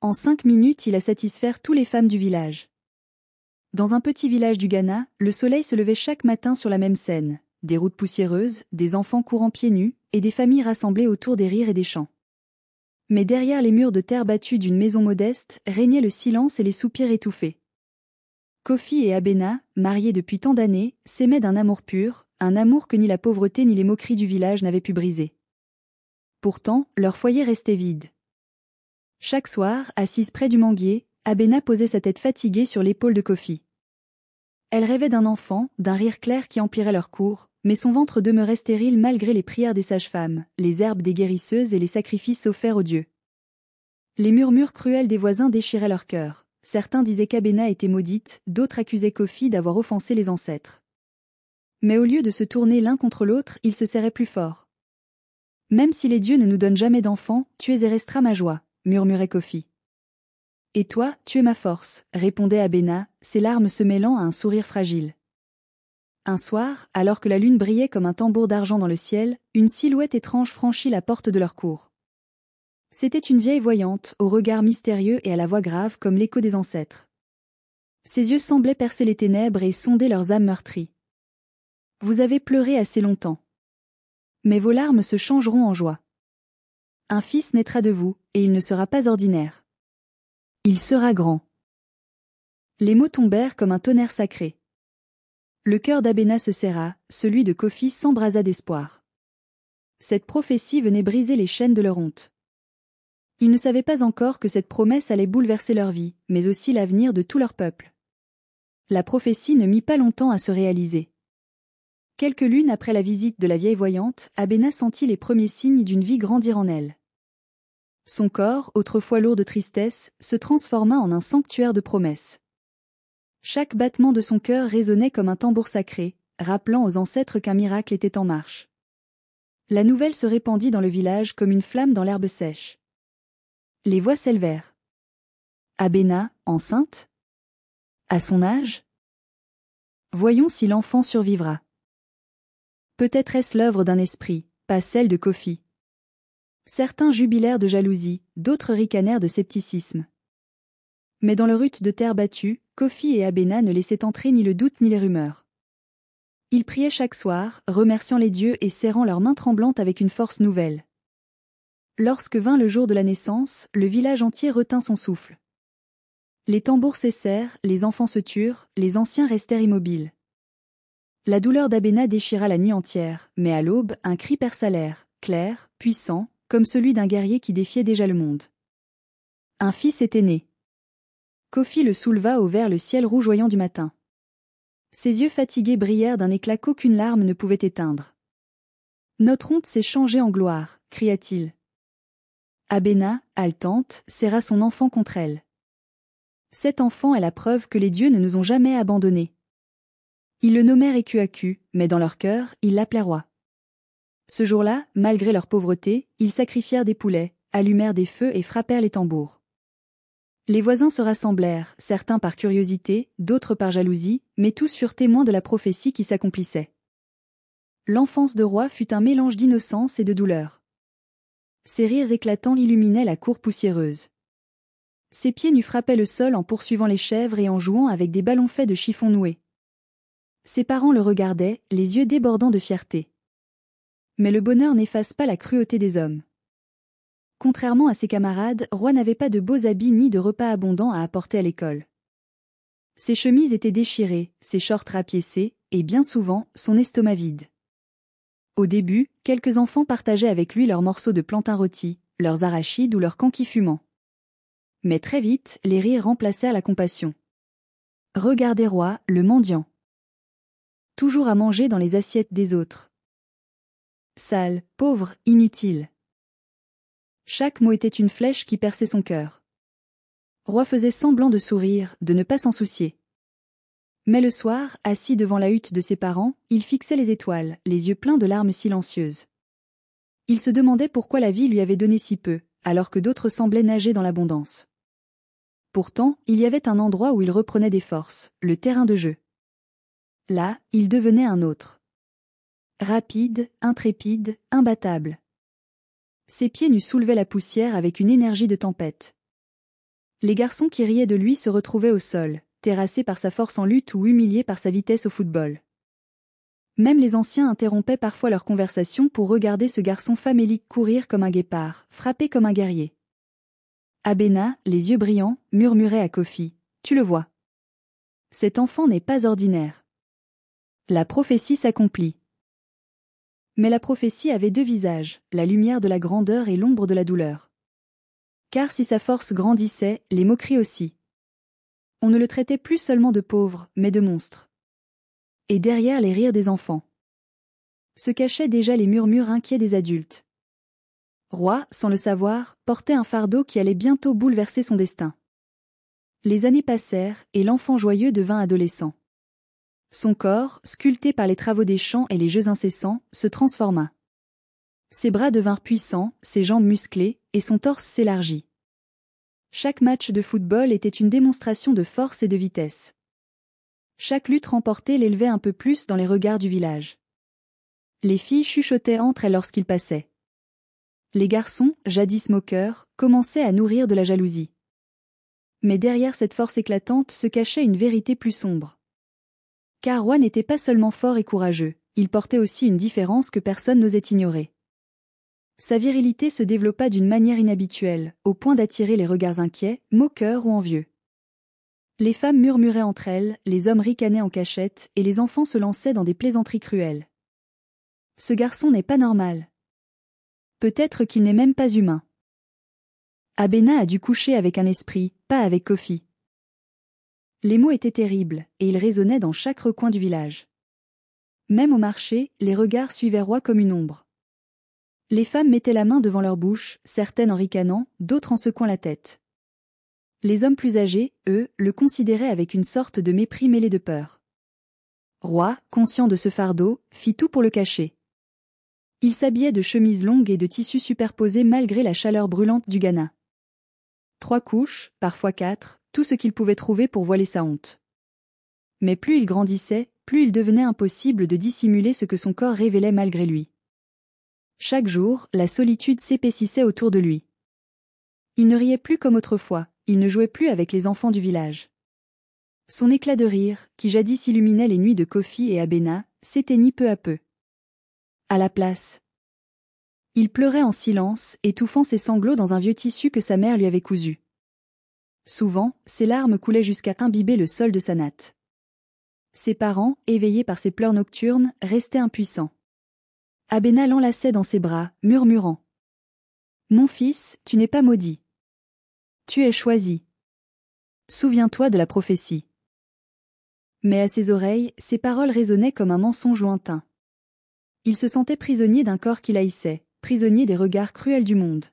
En 5 minutes, il a satisfait toutes les femmes du village. Dans un petit village du Ghana, le soleil se levait chaque matin sur la même scène. Des routes poussiéreuses, des enfants courant pieds nus, et des familles rassemblées autour des rires et des chants. Mais derrière les murs de terre battue d'une maison modeste, régnait le silence et les soupirs étouffés. Kofi et Abena, mariés depuis tant d'années, s'aimaient d'un amour pur, un amour que ni la pauvreté ni les moqueries du village n'avaient pu briser. Pourtant, leur foyer restait vide. Chaque soir, assise près du manguier, Abena posait sa tête fatiguée sur l'épaule de Kofi. Elle rêvait d'un enfant, d'un rire clair qui emplirait leur cour, mais son ventre demeurait stérile malgré les prières des sages-femmes, les herbes des guérisseuses et les sacrifices offerts aux dieux. Les murmures cruels des voisins déchiraient leur cœur. Certains disaient qu'Abena était maudite, d'autres accusaient Kofi d'avoir offensé les ancêtres. Mais au lieu de se tourner l'un contre l'autre, ils se serraient plus fort. « Même si les dieux ne nous donnent jamais d'enfants, tu es et resteras ma joie », murmurait Kofi. « Et toi, tu es ma force », répondait Abena, ses larmes se mêlant à un sourire fragile. Un soir, alors que la lune brillait comme un tambour d'argent dans le ciel, une silhouette étrange franchit la porte de leur cour. C'était une vieille voyante, au regard mystérieux et à la voix grave comme l'écho des ancêtres. Ses yeux semblaient percer les ténèbres et sonder leurs âmes meurtries. « Vous avez pleuré assez longtemps. Mais vos larmes se changeront en joie. Un fils naîtra de vous, et il ne sera pas ordinaire. Il sera grand. » Les mots tombèrent comme un tonnerre sacré. Le cœur d'Abena se serra, celui de Kofi s'embrasa d'espoir. Cette prophétie venait briser les chaînes de leur honte. Ils ne savaient pas encore que cette promesse allait bouleverser leur vie, mais aussi l'avenir de tout leur peuple. La prophétie ne mit pas longtemps à se réaliser. Quelques lunes après la visite de la vieille voyante, Abena sentit les premiers signes d'une vie grandir en elle. Son corps, autrefois lourd de tristesse, se transforma en un sanctuaire de promesses. Chaque battement de son cœur résonnait comme un tambour sacré, rappelant aux ancêtres qu'un miracle était en marche. La nouvelle se répandit dans le village comme une flamme dans l'herbe sèche. Les voix s'élevèrent. Abena, enceinte? À son âge? Voyons si l'enfant survivra. Peut-être est-ce l'œuvre d'un esprit, pas celle de Kofi. Certains jubilèrent de jalousie, d'autres ricanèrent de scepticisme. Mais dans leur hutte de terre battue, Kofi et Abena ne laissaient entrer ni le doute ni les rumeurs. Ils priaient chaque soir, remerciant les dieux et serrant leurs mains tremblantes avec une force nouvelle. Lorsque vint le jour de la naissance, le village entier retint son souffle. Les tambours cessèrent, les enfants se turent, les anciens restèrent immobiles. La douleur d'Abena déchira la nuit entière, mais à l'aube, un cri perça l'air, clair, puissant, comme celui d'un guerrier qui défiait déjà le monde. Un fils était né. Kofi le souleva au vers le ciel rougeoyant du matin. Ses yeux fatigués brillèrent d'un éclat qu'aucune larme ne pouvait éteindre. « Notre honte s'est changée en gloire », cria-t-il. Abena, haletante, serra son enfant contre elle. Cet enfant est la preuve que les dieux ne nous ont jamais abandonnés. Ils le nommèrent Ekuaku, mais dans leur cœur, ils l'appelaient roi. Ce jour-là, malgré leur pauvreté, ils sacrifièrent des poulets, allumèrent des feux et frappèrent les tambours. Les voisins se rassemblèrent, certains par curiosité, d'autres par jalousie, mais tous furent témoins de la prophétie qui s'accomplissait. L'enfance de roi fut un mélange d'innocence et de douleur. Ses rires éclatants illuminaient la cour poussiéreuse. Ses pieds nus frappaient le sol en poursuivant les chèvres et en jouant avec des ballons faits de chiffon noué. Ses parents le regardaient, les yeux débordant de fierté. Mais le bonheur n'efface pas la cruauté des hommes. Contrairement à ses camarades, Roi n'avait pas de beaux habits ni de repas abondants à apporter à l'école. Ses chemises étaient déchirées, ses shorts rapiécés, et bien souvent, son estomac vide. Au début, quelques enfants partageaient avec lui leurs morceaux de plantain rôti, leurs arachides ou leurs canquis fumants. Mais très vite, les rires remplacèrent la compassion. Regardez Roi, le mendiant. Toujours à manger dans les assiettes des autres. Sale, pauvre, inutile. Chaque mot était une flèche qui perçait son cœur. Roi faisait semblant de sourire, de ne pas s'en soucier. Mais le soir, assis devant la hutte de ses parents, il fixait les étoiles, les yeux pleins de larmes silencieuses. Il se demandait pourquoi la vie lui avait donné si peu, alors que d'autres semblaient nager dans l'abondance. Pourtant, il y avait un endroit où il reprenait des forces, le terrain de jeu. Là, il devenait un autre. Rapide, intrépide, imbattable. Ses pieds nus soulevaient la poussière avec une énergie de tempête. Les garçons qui riaient de lui se retrouvaient au sol, terrassés par sa force en lutte ou humiliés par sa vitesse au football. Même les anciens interrompaient parfois leur conversation pour regarder ce garçon famélique courir comme un guépard, frapper comme un guerrier. Abena, les yeux brillants, murmurait à Kofi, « Tu le vois. Cet enfant n'est pas ordinaire. » La prophétie s'accomplit. Mais la prophétie avait deux visages, la lumière de la grandeur et l'ombre de la douleur. Car si sa force grandissait, les moqueries aussi. On ne le traitait plus seulement de pauvre, mais de monstre. Et derrière les rires des enfants se cachaient déjà les murmures inquiets des adultes. Roi, sans le savoir, portait un fardeau qui allait bientôt bouleverser son destin. Les années passèrent, et l'enfant joyeux devint adolescent. Son corps, sculpté par les travaux des champs et les jeux incessants, se transforma. Ses bras devinrent puissants, ses jambes musclées, et son torse s'élargit. Chaque match de football était une démonstration de force et de vitesse. Chaque lutte remportée l'élevait un peu plus dans les regards du village. Les filles chuchotaient entre elles lorsqu'il passait. Les garçons, jadis moqueurs, commençaient à nourrir de la jalousie. Mais derrière cette force éclatante se cachait une vérité plus sombre. Car Roi n'était pas seulement fort et courageux, il portait aussi une différence que personne n'osait ignorer. Sa virilité se développa d'une manière inhabituelle, au point d'attirer les regards inquiets, moqueurs ou envieux. Les femmes murmuraient entre elles, les hommes ricanaient en cachette, et les enfants se lançaient dans des plaisanteries cruelles. Ce garçon n'est pas normal. Peut-être qu'il n'est même pas humain. Abena a dû coucher avec un esprit, pas avec Kofi. Les mots étaient terribles, et ils résonnaient dans chaque recoin du village. Même au marché, les regards suivaient Roi comme une ombre. Les femmes mettaient la main devant leur bouche, certaines en ricanant, d'autres en secouant la tête. Les hommes plus âgés, eux, le considéraient avec une sorte de mépris mêlé de peur. Roi, conscient de ce fardeau, fit tout pour le cacher. Il s'habillait de chemises longues et de tissus superposés malgré la chaleur brûlante du Ghana. 3 couches, parfois 4, tout ce qu'il pouvait trouver pour voiler sa honte. Mais plus il grandissait, plus il devenait impossible de dissimuler ce que son corps révélait malgré lui. Chaque jour, la solitude s'épaississait autour de lui. Il ne riait plus comme autrefois, il ne jouait plus avec les enfants du village. Son éclat de rire, qui jadis illuminait les nuits de Kofi et Abena, s'éteignit peu à peu. À la place, il pleurait en silence, étouffant ses sanglots dans un vieux tissu que sa mère lui avait cousu. Souvent, ses larmes coulaient jusqu'à imbiber le sol de sa natte. Ses parents, éveillés par ses pleurs nocturnes, restaient impuissants. Abena l'enlaçait dans ses bras, murmurant. « Mon fils, tu n'es pas maudit. Tu es choisi. Souviens-toi de la prophétie. » Mais à ses oreilles, ces paroles résonnaient comme un mensonge lointain. Il se sentait prisonnier d'un corps qu'il haïssait, prisonnier des regards cruels du monde.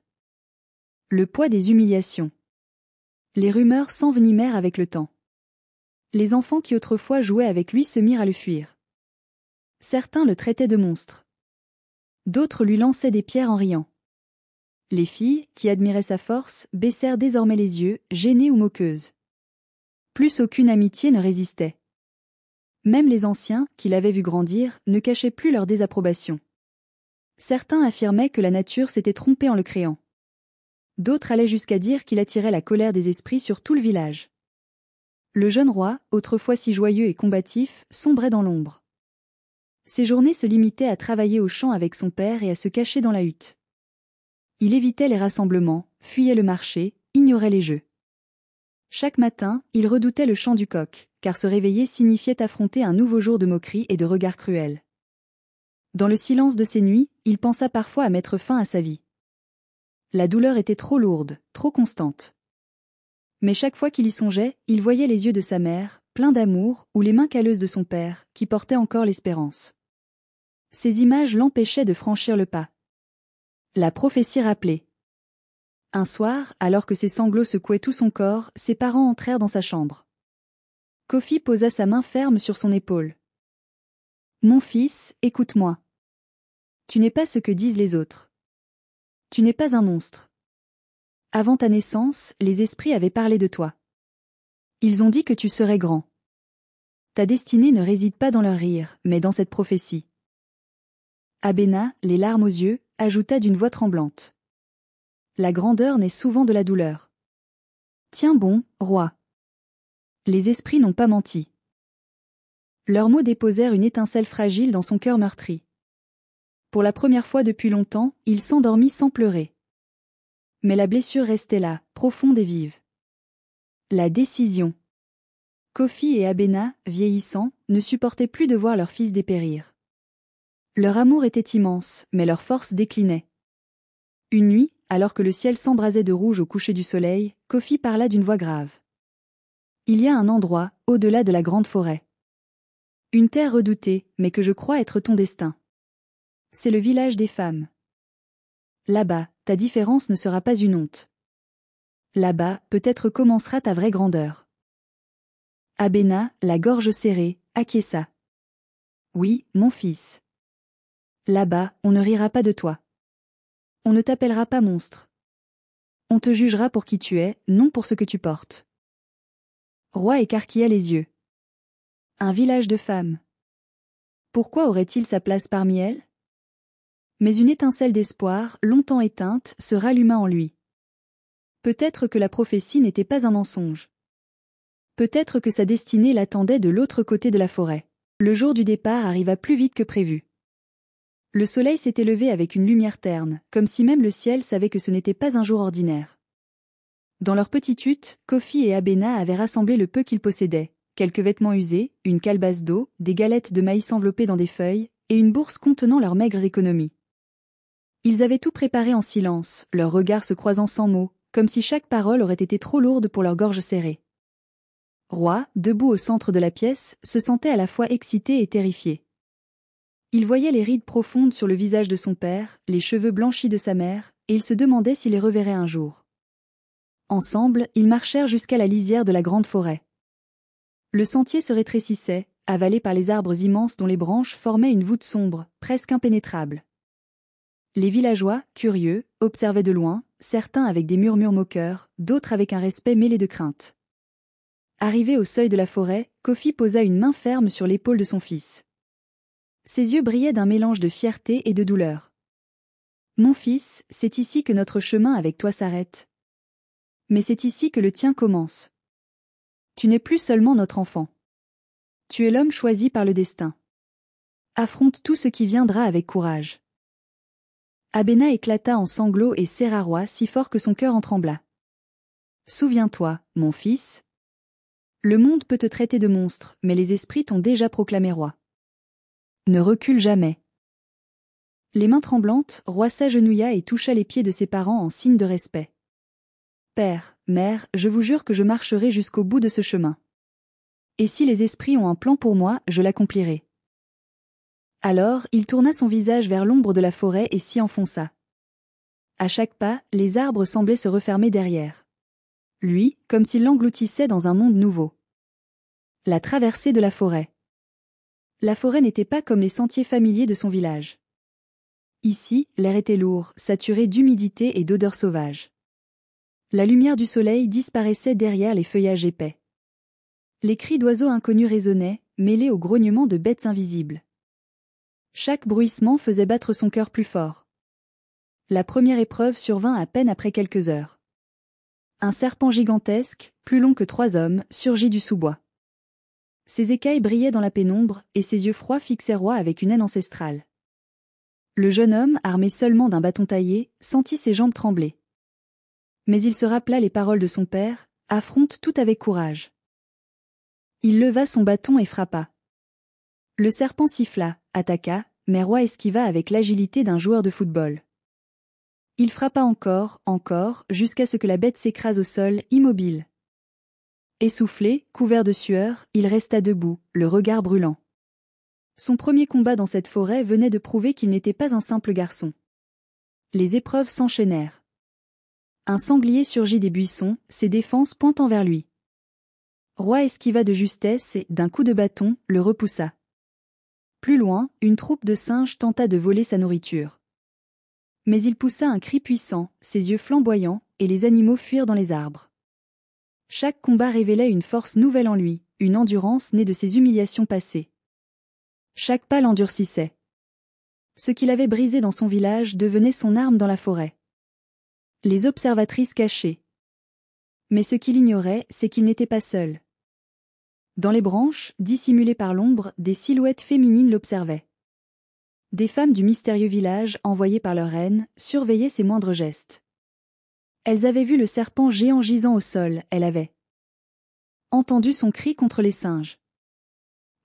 Le poids des humiliations. Les rumeurs s'envenimèrent avec le temps. Les enfants qui autrefois jouaient avec lui se mirent à le fuir. Certains le traitaient de monstre. D'autres lui lançaient des pierres en riant. Les filles, qui admiraient sa force, baissèrent désormais les yeux, gênées ou moqueuses. Plus aucune amitié ne résistait. Même les anciens, qui l'avaient vu grandir, ne cachaient plus leur désapprobation. Certains affirmaient que la nature s'était trompée en le créant. D'autres allaient jusqu'à dire qu'il attirait la colère des esprits sur tout le village. Le jeune roi, autrefois si joyeux et combatif, sombrait dans l'ombre. Ses journées se limitaient à travailler au champ avec son père et à se cacher dans la hutte. Il évitait les rassemblements, fuyait le marché, ignorait les jeux. Chaque matin, il redoutait le chant du coq, car se réveiller signifiait affronter un nouveau jour de moqueries et de regards cruels. Dans le silence de ses nuits, il pensa parfois à mettre fin à sa vie. La douleur était trop lourde, trop constante. Mais chaque fois qu'il y songeait, il voyait les yeux de sa mère, pleins d'amour, ou les mains calleuses de son père, qui portaient encore l'espérance. Ces images l'empêchaient de franchir le pas. La prophétie rappelait. Un soir, alors que ses sanglots secouaient tout son corps, ses parents entrèrent dans sa chambre. Kofi posa sa main ferme sur son épaule. « Mon fils, écoute-moi. Tu n'es pas ce que disent les autres. Tu n'es pas un monstre. Avant ta naissance, les esprits avaient parlé de toi. Ils ont dit que tu serais grand. Ta destinée ne réside pas dans leur rire, mais dans cette prophétie. » Abena, les larmes aux yeux, ajouta d'une voix tremblante. La grandeur naît souvent de la douleur. Tiens bon, roi. Les esprits n'ont pas menti. Leurs mots déposèrent une étincelle fragile dans son cœur meurtri. Pour la première fois depuis longtemps, il s'endormit sans pleurer. Mais la blessure restait là, profonde et vive. La décision. Kofi et Abena, vieillissants, ne supportaient plus de voir leur fils dépérir. Leur amour était immense, mais leur force déclinait. Une nuit, alors que le ciel s'embrasait de rouge au coucher du soleil, Kofi parla d'une voix grave. Il y a un endroit, au-delà de la grande forêt. Une terre redoutée, mais que je crois être ton destin. C'est le village des femmes. Là-bas, ta différence ne sera pas une honte. Là-bas, peut-être commencera ta vraie grandeur. Abena, la gorge serrée, acquiesça. Oui, mon fils. Là-bas, on ne rira pas de toi. On ne t'appellera pas monstre. On te jugera pour qui tu es, non pour ce que tu portes. Roi écarquilla les yeux. Un village de femmes. Pourquoi aurait-il sa place parmi elles? Mais une étincelle d'espoir, longtemps éteinte, se ralluma en lui. Peut-être que la prophétie n'était pas un mensonge. Peut-être que sa destinée l'attendait de l'autre côté de la forêt. Le jour du départ arriva plus vite que prévu. Le soleil s'était levé avec une lumière terne, comme si même le ciel savait que ce n'était pas un jour ordinaire. Dans leur petite hutte, Kofi et Abena avaient rassemblé le peu qu'ils possédaient, quelques vêtements usés, une calebasse d'eau, des galettes de maïs enveloppées dans des feuilles, et une bourse contenant leurs maigres économies. Ils avaient tout préparé en silence, leurs regards se croisant sans mots, comme si chaque parole aurait été trop lourde pour leur gorge serrée. Roi, debout au centre de la pièce, se sentait à la fois excité et terrifié. Il voyait les rides profondes sur le visage de son père, les cheveux blanchis de sa mère, et il se demandait s'il les reverrait un jour. Ensemble, ils marchèrent jusqu'à la lisière de la grande forêt. Le sentier se rétrécissait, avalé par les arbres immenses dont les branches formaient une voûte sombre, presque impénétrable. Les villageois, curieux, observaient de loin, certains avec des murmures moqueurs, d'autres avec un respect mêlé de crainte. Arrivé au seuil de la forêt, Kofi posa une main ferme sur l'épaule de son fils. Ses yeux brillaient d'un mélange de fierté et de douleur. « Mon fils, c'est ici que notre chemin avec toi s'arrête. Mais c'est ici que le tien commence. Tu n'es plus seulement notre enfant. Tu es l'homme choisi par le destin. Affronte tout ce qui viendra avec courage. » Abena éclata en sanglots et serra Roi si fort que son cœur en trembla. « Souviens-toi, mon fils. Le monde peut te traiter de monstre, mais les esprits t'ont déjà proclamé roi. Ne recule jamais. » Les mains tremblantes, Roi s'agenouilla et toucha les pieds de ses parents en signe de respect. « Père, mère, je vous jure que je marcherai jusqu'au bout de ce chemin. Et si les esprits ont un plan pour moi, je l'accomplirai. » Alors, il tourna son visage vers l'ombre de la forêt et s'y enfonça. À chaque pas, les arbres semblaient se refermer derrière. Lui, comme s'il l'engloutissait dans un monde nouveau. La traversée de la forêt. La forêt n'était pas comme les sentiers familiers de son village. Ici, l'air était lourd, saturé d'humidité et d'odeurs sauvages. La lumière du soleil disparaissait derrière les feuillages épais. Les cris d'oiseaux inconnus résonnaient, mêlés au grognement de bêtes invisibles. Chaque bruissement faisait battre son cœur plus fort. La première épreuve survint à peine après quelques heures. Un serpent gigantesque, plus long que 3 hommes, surgit du sous-bois. Ses écailles brillaient dans la pénombre, et ses yeux froids fixaient Roi avec une haine ancestrale. Le jeune homme, armé seulement d'un bâton taillé, sentit ses jambes trembler. Mais il se rappela les paroles de son père, « Affronte tout avec courage. » Il leva son bâton et frappa. Le serpent siffla, attaqua, mais Roi esquiva avec l'agilité d'un joueur de football. Il frappa encore, jusqu'à ce que la bête s'écrase au sol, immobile. Essoufflé, couvert de sueur, il resta debout, le regard brûlant. Son premier combat dans cette forêt venait de prouver qu'il n'était pas un simple garçon. Les épreuves s'enchaînèrent. Un sanglier surgit des buissons, ses défenses pointant vers lui. Roi esquiva de justesse et, d'un coup de bâton, le repoussa. Plus loin, une troupe de singes tenta de voler sa nourriture. Mais il poussa un cri puissant, ses yeux flamboyants, et les animaux fuirent dans les arbres. Chaque combat révélait une force nouvelle en lui, une endurance née de ses humiliations passées. Chaque pas l'endurcissait. Ce qu'il avait brisé dans son village devenait son arme dans la forêt. Les observatrices cachées. Mais ce qu'il ignorait, c'est qu'il n'était pas seul. Dans les branches, dissimulées par l'ombre, des silhouettes féminines l'observaient. Des femmes du mystérieux village, envoyées par leur reine, surveillaient ses moindres gestes. Elles avaient vu le serpent géant gisant au sol, elles avaient entendu son cri contre les singes.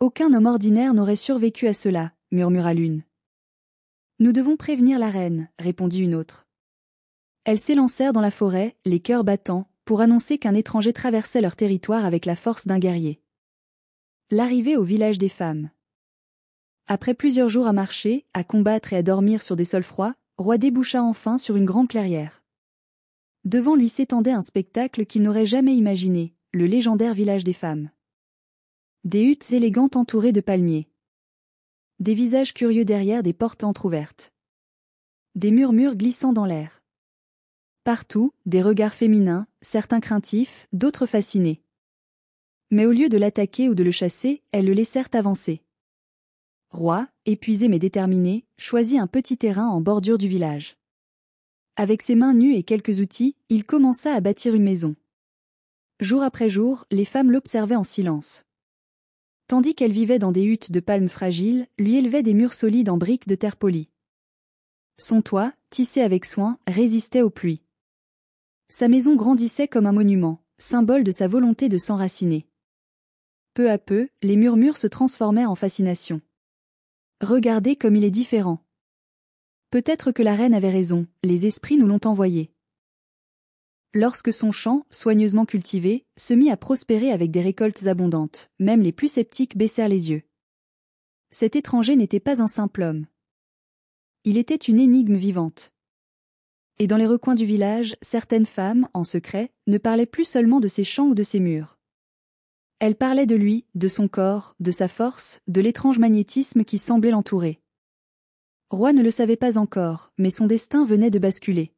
Aucun homme ordinaire n'aurait survécu à cela, murmura l'une. Nous devons prévenir la reine, répondit une autre. Elles s'élancèrent dans la forêt, les cœurs battants, pour annoncer qu'un étranger traversait leur territoire avec la force d'un guerrier. L'arrivée au village des femmes. Après plusieurs jours à marcher, à combattre et à dormir sur des sols froids, Roi déboucha enfin sur une grande clairière. Devant lui s'étendait un spectacle qu'il n'aurait jamais imaginé, le légendaire village des femmes. Des huttes élégantes entourées de palmiers. Des visages curieux derrière des portes entr'ouvertes. Des murmures glissant dans l'air. Partout, des regards féminins, certains craintifs, d'autres fascinés. Mais au lieu de l'attaquer ou de le chasser, elles le laissèrent avancer. Roi, épuisé mais déterminé, choisit un petit terrain en bordure du village. Avec ses mains nues et quelques outils, il commença à bâtir une maison. Jour après jour, les femmes l'observaient en silence. Tandis qu'elle vivait dans des huttes de palmes fragiles, lui élevait des murs solides en briques de terre polie. Son toit, tissé avec soin, résistait aux pluies. Sa maison grandissait comme un monument, symbole de sa volonté de s'enraciner. Peu à peu, les murmures se transformèrent en fascination. Regardez comme il est différent. Peut-être que la reine avait raison, les esprits nous l'ont envoyé. Lorsque son champ, soigneusement cultivé, se mit à prospérer avec des récoltes abondantes, même les plus sceptiques baissèrent les yeux. Cet étranger n'était pas un simple homme. Il était une énigme vivante. Et dans les recoins du village, certaines femmes, en secret, ne parlaient plus seulement de ses champs ou de ses murs. Elles parlaient de lui, de son corps, de sa force, de l'étrange magnétisme qui semblait l'entourer. Roi ne le savait pas encore, mais son destin venait de basculer.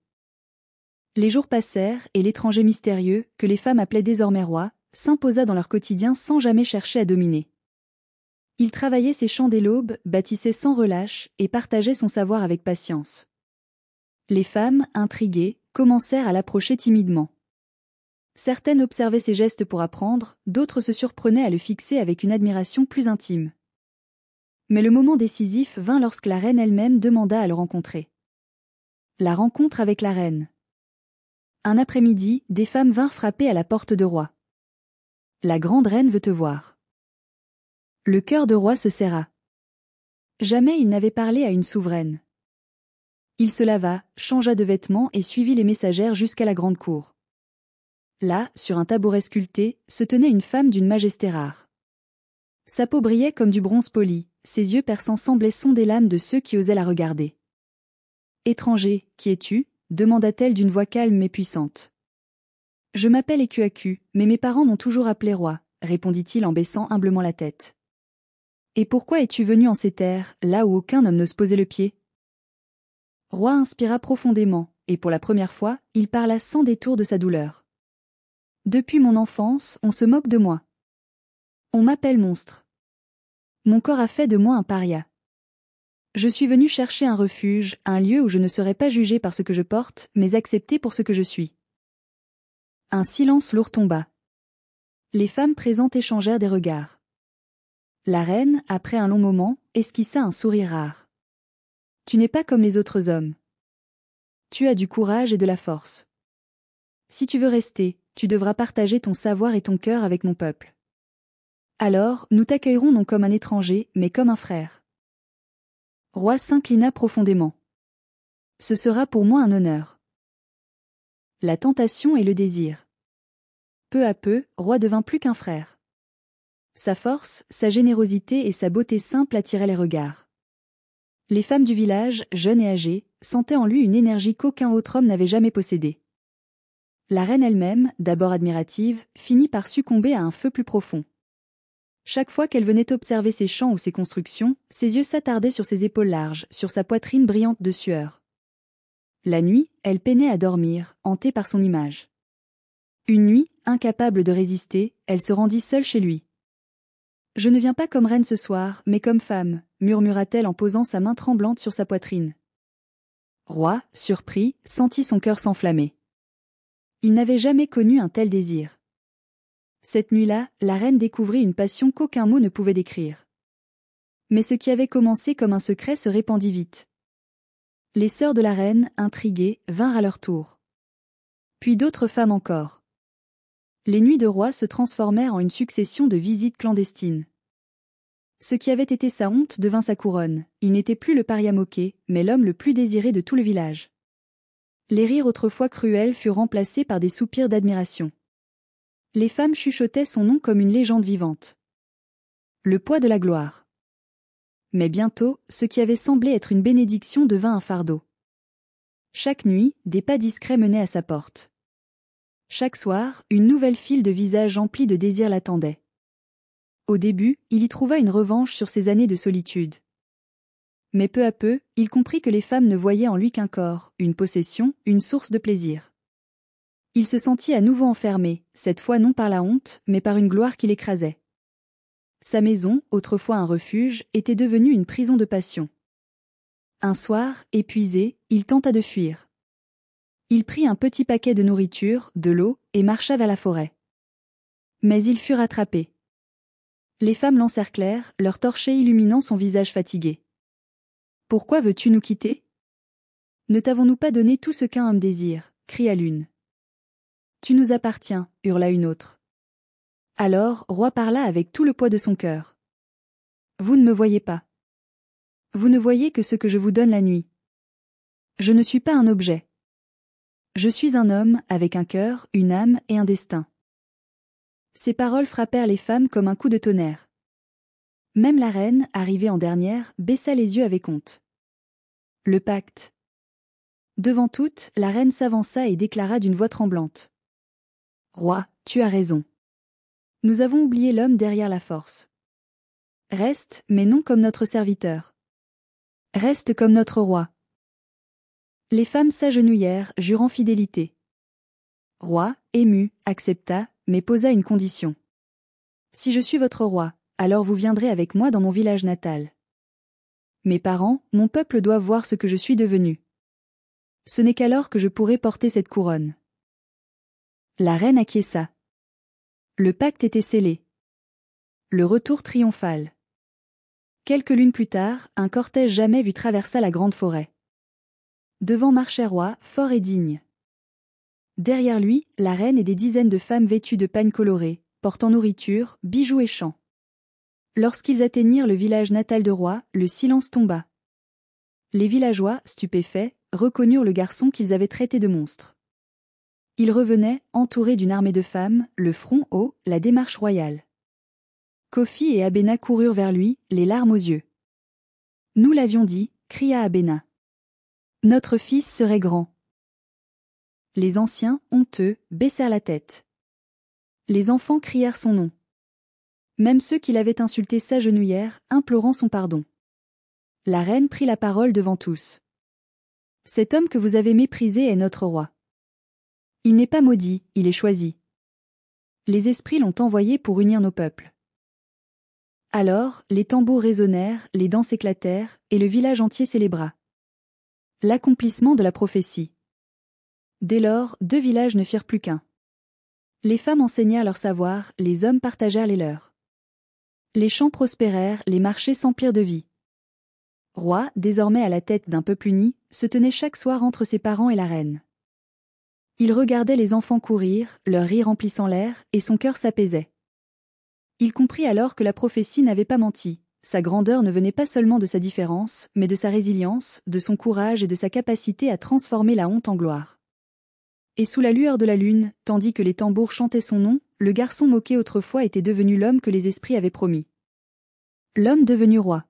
Les jours passèrent et l'étranger mystérieux, que les femmes appelaient désormais roi, s'imposa dans leur quotidien sans jamais chercher à dominer. Il travaillait ses champs dès l'aube, bâtissait sans relâche et partageait son savoir avec patience. Les femmes, intriguées, commencèrent à l'approcher timidement. Certaines observaient ses gestes pour apprendre, d'autres se surprenaient à le fixer avec une admiration plus intime. Mais le moment décisif vint lorsque la reine elle-même demanda à le rencontrer. La rencontre avec la reine. Un après-midi, des femmes vinrent frapper à la porte de Roi. La grande reine veut te voir. Le cœur de Roi se serra. Jamais il n'avait parlé à une souveraine. Il se lava, changea de vêtements et suivit les messagères jusqu'à la grande cour. Là, sur un tabouret sculpté, se tenait une femme d'une majesté rare. Sa peau brillait comme du bronze poli, ses yeux perçants semblaient sonder l'âme de ceux qui osaient la regarder. « Étranger, qui es-tu » demanda-t-elle d'une voix calme mais puissante. « Je m'appelle Eku-Aku, mais mes parents m'ont toujours appelé roi, » répondit-il en baissant humblement la tête. « Et pourquoi es-tu venu en ces terres, là où aucun homme n'ose poser le pied ?» Roi inspira profondément, et pour la première fois, il parla sans détour de sa douleur. « Depuis mon enfance, on se moque de moi. On m'appelle monstre. Mon corps a fait de moi un paria. Je suis venu chercher un refuge, un lieu où je ne serai pas jugé par ce que je porte, mais accepté pour ce que je suis. » Un silence lourd tomba. Les femmes présentes échangèrent des regards. La reine, après un long moment, esquissa un sourire rare. « Tu n'es pas comme les autres hommes. Tu as du courage et de la force. Si tu veux rester, tu devras partager ton savoir et ton cœur avec mon peuple. Alors, nous t'accueillerons non comme un étranger, mais comme un frère. » Roi s'inclina profondément. « Ce sera pour moi un honneur. » La tentation et le désir. Peu à peu, Roi devint plus qu'un frère. Sa force, sa générosité et sa beauté simple attiraient les regards. Les femmes du village, jeunes et âgées, sentaient en lui une énergie qu'aucun autre homme n'avait jamais possédée. La reine elle-même, d'abord admirative, finit par succomber à un feu plus profond. Chaque fois qu'elle venait observer ses champs ou ses constructions, ses yeux s'attardaient sur ses épaules larges, sur sa poitrine brillante de sueur. La nuit, elle peinait à dormir, hantée par son image. Une nuit, incapable de résister, elle se rendit seule chez lui. « Je ne viens pas comme reine ce soir, mais comme femme », murmura-t-elle en posant sa main tremblante sur sa poitrine. Roi, surpris, sentit son cœur s'enflammer. Il n'avait jamais connu un tel désir. Cette nuit-là, la reine découvrit une passion qu'aucun mot ne pouvait décrire. Mais ce qui avait commencé comme un secret se répandit vite. Les sœurs de la reine, intriguées, vinrent à leur tour. Puis d'autres femmes encore. Les nuits de roi se transformèrent en une succession de visites clandestines. Ce qui avait été sa honte devint sa couronne. Il n'était plus le paria moqué, mais l'homme le plus désiré de tout le village. Les rires autrefois cruels furent remplacés par des soupirs d'admiration. Les femmes chuchotaient son nom comme une légende vivante. Le poids de la gloire. Mais bientôt, ce qui avait semblé être une bénédiction devint un fardeau. Chaque nuit, des pas discrets menaient à sa porte. Chaque soir, une nouvelle file de visages emplis de désir l'attendait. Au début, il y trouva une revanche sur ses années de solitude. Mais peu à peu, il comprit que les femmes ne voyaient en lui qu'un corps, une possession, une source de plaisir. Il se sentit à nouveau enfermé, cette fois non par la honte, mais par une gloire qui l'écrasait. Sa maison, autrefois un refuge, était devenue une prison de passion. Un soir, épuisé, il tenta de fuir. Il prit un petit paquet de nourriture, de l'eau, et marcha vers la forêt. Mais il fut rattrapé. Les femmes l'encerclèrent, leur torchets illuminant son visage fatigué. « Pourquoi veux-tu nous quitter ? Ne t'avons-nous pas donné tout ce qu'un homme désire » cria l'une. « Tu nous appartiens » hurla une autre. Alors, Roi parla avec tout le poids de son cœur. « Vous ne me voyez pas. Vous ne voyez que ce que je vous donne la nuit. Je ne suis pas un objet. Je suis un homme, avec un cœur, une âme et un destin. » Ces paroles frappèrent les femmes comme un coup de tonnerre. Même la reine, arrivée en dernière, baissa les yeux avec honte. Le pacte. Devant toutes, la reine s'avança et déclara d'une voix tremblante. « Roi, tu as raison. Nous avons oublié l'homme derrière la force. Reste, mais non comme notre serviteur. Reste comme notre roi. » Les femmes s'agenouillèrent, jurant fidélité. Roi, ému, accepta, mais posa une condition. « Si je suis votre roi, alors vous viendrez avec moi dans mon village natal. Mes parents, mon peuple doivent voir ce que je suis devenu. Ce n'est qu'alors que je pourrai porter cette couronne. » La reine acquiesça. Le pacte était scellé. Le retour triomphal. Quelques lunes plus tard, un cortège jamais vu traversa la grande forêt. Devant marchait Roi, fort et digne. Derrière lui, la reine et des dizaines de femmes vêtues de pagnes colorées, portant nourriture, bijoux et chants. Lorsqu'ils atteignirent le village natal de Roi, le silence tomba. Les villageois, stupéfaits, reconnurent le garçon qu'ils avaient traité de monstre. Il revenait, entouré d'une armée de femmes, le front haut, la démarche royale. Kofi et Abena coururent vers lui, les larmes aux yeux. « Nous l'avions dit » cria Abena. « Notre fils serait grand. » Les anciens, honteux, baissèrent la tête. Les enfants crièrent son nom. Même ceux qui l'avaient insulté s'agenouillèrent, implorant son pardon. La reine prit la parole devant tous. « Cet homme que vous avez méprisé est notre roi. Il n'est pas maudit, il est choisi. Les esprits l'ont envoyé pour unir nos peuples. » Alors, les tambours résonnèrent, les danses éclatèrent, et le village entier célébra. L'accomplissement de la prophétie. Dès lors, 2 villages ne firent plus qu'un. Les femmes enseignèrent leur savoir, les hommes partagèrent les leurs. Les champs prospérèrent, les marchés s'emplirent de vie. Roi, désormais à la tête d'un peuple uni, se tenait chaque soir entre ses parents et la reine. Il regardait les enfants courir, leur rire remplissant l'air, et son cœur s'apaisait. Il comprit alors que la prophétie n'avait pas menti. Sa grandeur ne venait pas seulement de sa différence, mais de sa résilience, de son courage et de sa capacité à transformer la honte en gloire. Et sous la lueur de la lune, tandis que les tambours chantaient son nom, le garçon moqué autrefois était devenu l'homme que les esprits avaient promis. L'homme devenu roi.